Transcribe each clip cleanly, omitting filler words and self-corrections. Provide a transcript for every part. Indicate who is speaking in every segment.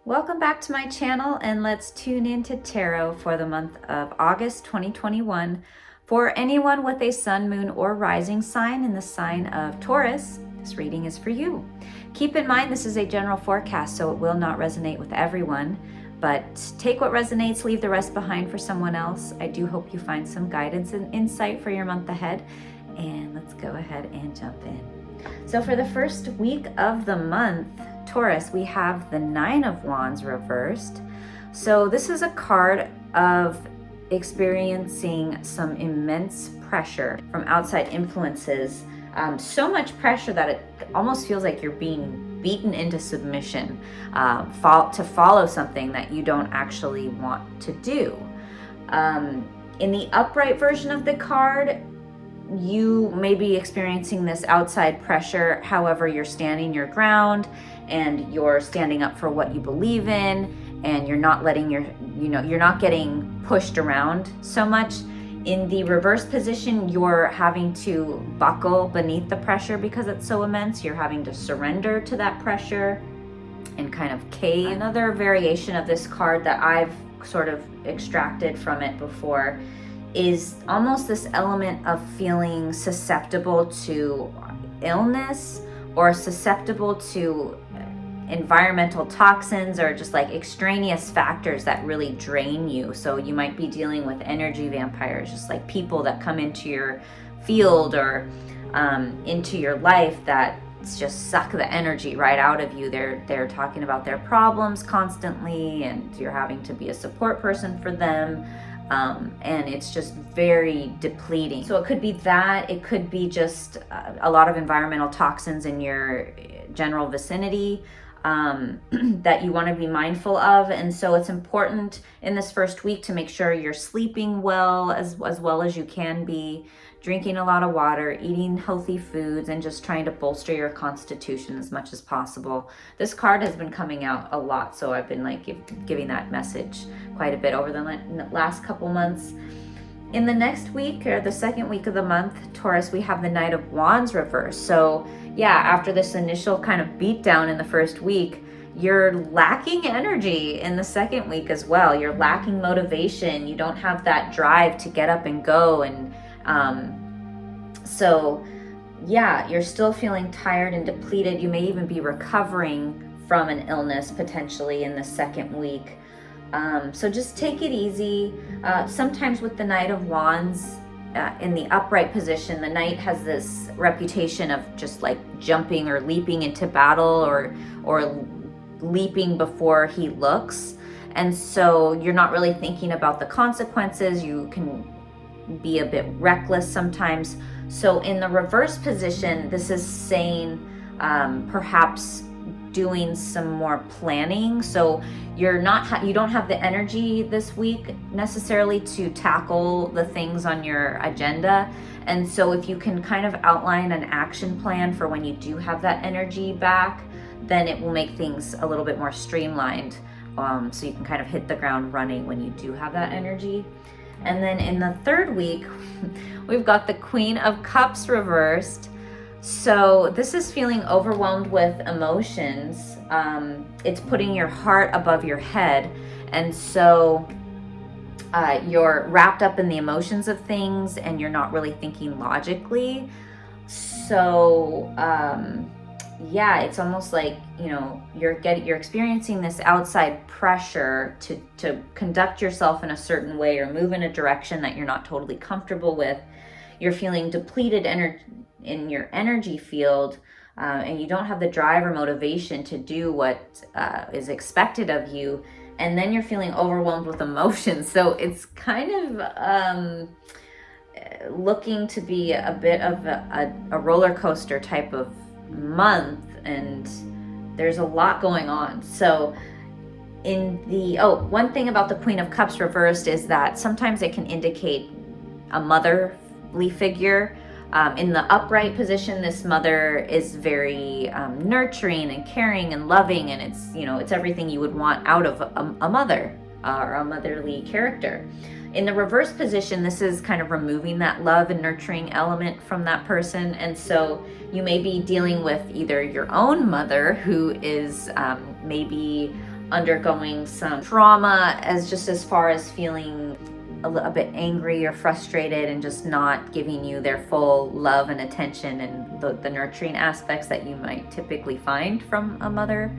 Speaker 1: Welcome back to my channel, and let's tune into tarot for the month of August 2021 for anyone with a sun, moon, or rising sign in the sign of Taurus. This reading is for you. Keep in mind this is a general forecast, so it will not resonate with everyone, but take what resonates, leave the rest behind for someone else. I do hope you find some guidance and insight for your month ahead, and let's go ahead and jump in. So for the first week of the month, Taurus, we have the Nine of Wands reversed. So this is a card of experiencing some immense pressure from outside influences. So much pressure that it almost feels like you're being beaten into submission to follow something that you don't actually want to do. In the upright version of the card, you may be experiencing this outside pressure. However, you're standing your ground and you're standing up for what you believe in, and you're not letting you're not getting pushed around so much. In the reverse position, you're having to buckle beneath the pressure because it's so immense. You're having to surrender to that pressure and kind of cave. Another variation of this card that I've sort of extracted from it before is almost this element of feeling susceptible to illness or susceptible to environmental toxins or just like extraneous factors that really drain you. So you might be dealing with energy vampires, just like people that come into your field or into your life that just suck the energy right out of you. They're talking about their problems constantly, and you're having to be a support person for them. And it's just very depleting. So it could be that, it could be just a lot of environmental toxins in your general vicinity that you want to be mindful of. And so it's important in this first week to make sure you're sleeping well as well as you can be, drinking a lot of water, eating healthy foods, and just trying to bolster your constitution as much as possible. This card has been coming out a lot, so I've been like giving that message quite a bit over the last couple months. In the next week, or the second week of the month, Taurus, we have the Knight of Wands reversed. So yeah, after this initial kind of beatdown in the first week, you're lacking energy in the second week as well. You're lacking motivation. You don't have that drive to get up and go. And so yeah, you're still feeling tired and depleted. You may even be recovering from an illness potentially in the second week. So just take it easy. Sometimes with the Knight of Wands in the upright position, the Knight has this reputation of just like jumping or leaping into battle or leaping before he looks. And so you're not really thinking about the consequences. You can be a bit reckless sometimes. So in the reverse position, this is saying perhaps doing some more planning. So you don't have the energy this week necessarily to tackle the things on your agenda. And so if you can kind of outline an action plan for when you do have that energy back, then it will make things a little bit more streamlined. So you can kind of hit the ground running when you do have that energy. And then in the third week, we've got the Queen of Cups reversed. So this is feeling overwhelmed with emotions. It's putting your heart above your head. And so you're wrapped up in the emotions of things and you're not really thinking logically. So yeah, it's almost like, you're experiencing this outside pressure to conduct yourself in a certain way or move in a direction that you're not totally comfortable with. You're feeling depleted in your energy field, and you don't have the drive or motivation to do what is expected of you. And then you're feeling overwhelmed with emotions. So it's kind of looking to be a bit of a roller coaster type of month, and there's a lot going on. So one thing about the Queen of Cups reversed is that sometimes it can indicate a motherly figure. In the upright position, this mother is very nurturing and caring and loving, and it's everything you would want out of a mother or a motherly character. In the reverse position, this is kind of removing that love and nurturing element from that person. And so you may be dealing with either your own mother, who is maybe undergoing some trauma, as far as feeling a bit angry or frustrated and just not giving you their full love and attention and the nurturing aspects that you might typically find from a mother.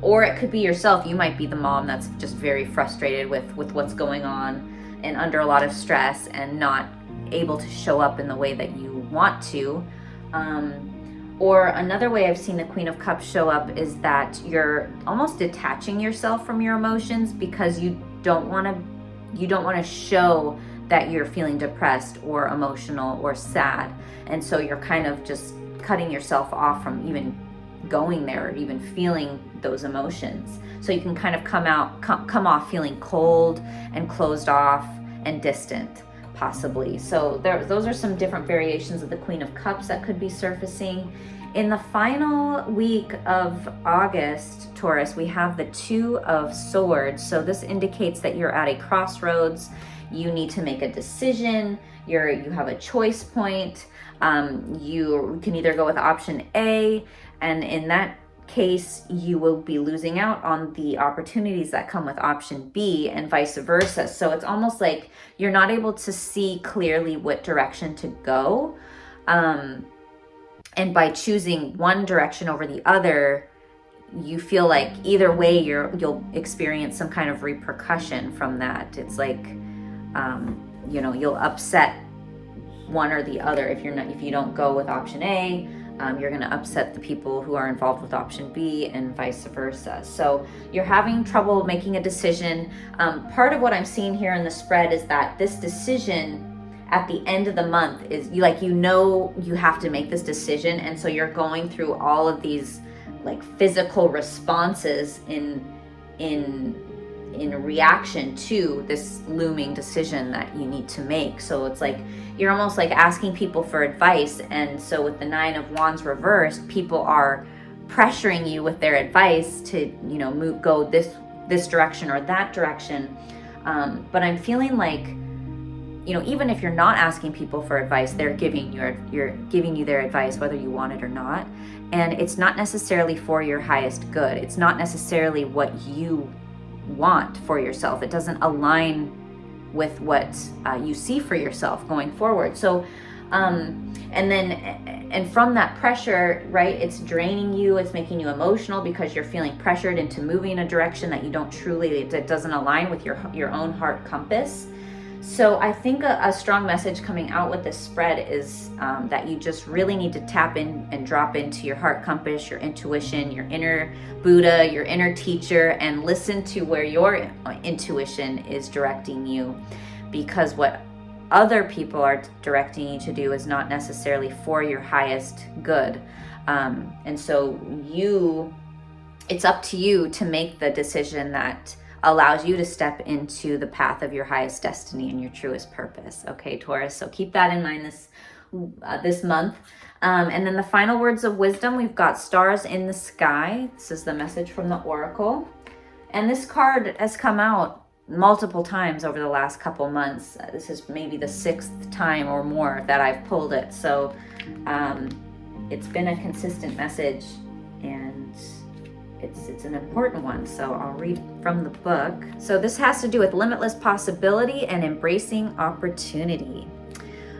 Speaker 1: Or it could be yourself. You might be the mom that's just very frustrated with what's going on and under a lot of stress and not able to show up in the way that you want to. Or another way I've seen the Queen of Cups show up is that you're almost detaching yourself from your emotions because you don't want to show that you're feeling depressed or emotional or sad. And so you're kind of just cutting yourself off from even going there or even feeling those emotions. So you can kind of come off feeling cold and closed off and distant, possibly. So those are some different variations of the Queen of Cups that could be surfacing. In the final week of August, Taurus, we have the Two of Swords. So this indicates that you're at a crossroads. You need to make a decision. You have a choice point. You can either go with option A, and in that case, you will be losing out on the opportunities that come with option B, and vice versa. So it's almost like you're not able to see clearly what direction to go. And by choosing one direction over the other, you feel like either way you'll experience some kind of repercussion from that. It's like, you'll upset one or the other. If you don't go with option A, you're going to upset the people who are involved with option B, and vice versa. So you're having trouble making a decision. Part of what I'm seeing here in the spread is that this decision at the end of the month is you have to make this decision, and so you're going through all of these like physical responses in reaction to this looming decision that you need to make. So it's like you're almost like asking people for advice, and so with the Nine of Wands reversed, people are pressuring you with their advice to go this direction or that direction. But I'm feeling like, even if you're not asking people for advice, they're giving you their advice, whether you want it or not. And it's not necessarily for your highest good. It's not necessarily what you want for yourself. It doesn't align with what you see for yourself going forward. So, and from that pressure, right, it's draining you. It's making you emotional because you're feeling pressured into moving in a direction that that doesn't align with your own heart compass. So I think a strong message coming out with this spread is that you just really need to tap in and drop into your heart compass, your intuition, your inner Buddha, your inner teacher, and listen to where your intuition is directing you, because what other people are directing you to do is not necessarily for your highest good. And so it's up to you to make the decision that allows you to step into the path of your highest destiny and your truest purpose. Okay, Taurus. So keep that in mind this month. And then the final words of wisdom, we've got stars in the sky. This is the message from the Oracle. And this card has come out multiple times over the last couple months. This is maybe the 6th time or more that I've pulled it. So it's been a consistent message, and it's an important one. So I'll read from the book. So this has to do with limitless possibility and embracing opportunity.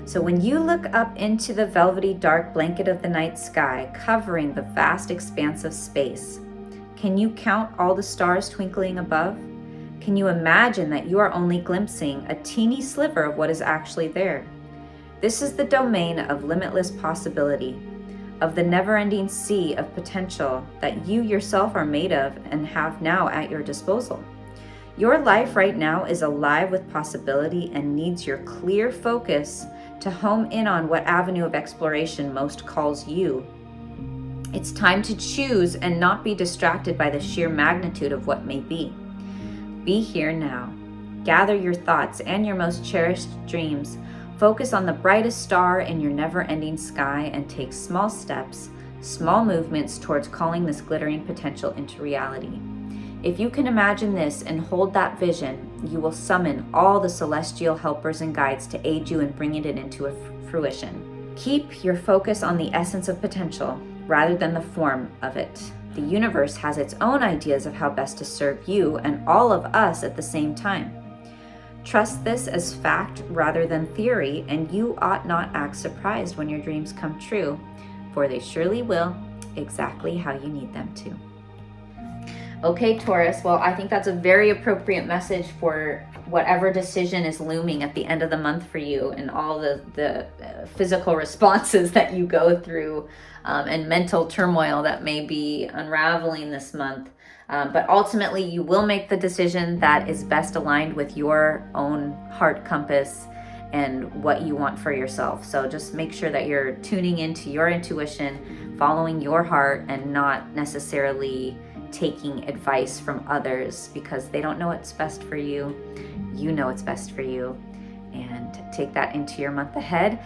Speaker 1: So when you look up into the velvety dark blanket of the night sky covering the vast expanse of space, can you count all the stars twinkling above? Can you imagine that you are only glimpsing a teeny sliver of what is actually there? This is the domain of limitless possibility, of the never-ending sea of potential that you yourself are made of and have now at your disposal. Your life right now is alive with possibility and needs your clear focus to home in on what avenue of exploration most calls you. It's time to choose and not be distracted by the sheer magnitude of what may be. Be here now. Gather your thoughts and your most cherished dreams. Focus on the brightest star in your never-ending sky and take small steps, small movements towards calling this glittering potential into reality. If you can imagine this and hold that vision, you will summon all the celestial helpers and guides to aid you in bringing it into fruition. Keep your focus on the essence of potential rather than the form of it. The universe has its own ideas of how best to serve you and all of us at the same time. Trust this as fact rather than theory, and you ought not act surprised when your dreams come true, for they surely will, exactly how you need them to. Okay, Taurus, well, I think that's a very appropriate message for whatever decision is looming at the end of the month for you, and all the physical responses that you go through and mental turmoil that may be unraveling this month. But ultimately, you will make the decision that is best aligned with your own heart compass and what you want for yourself. So just make sure that you're tuning into your intuition, following your heart, and not necessarily taking advice from others because they don't know what's best for you. You know what's best for you, and take that into your month ahead.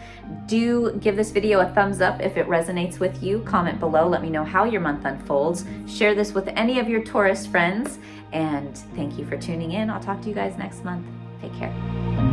Speaker 1: Do give this video a thumbs up if it resonates with you. Comment below, let me know how your month unfolds. Share this with any of your Taurus friends, and thank you for tuning in. I'll talk to you guys next month. Take care.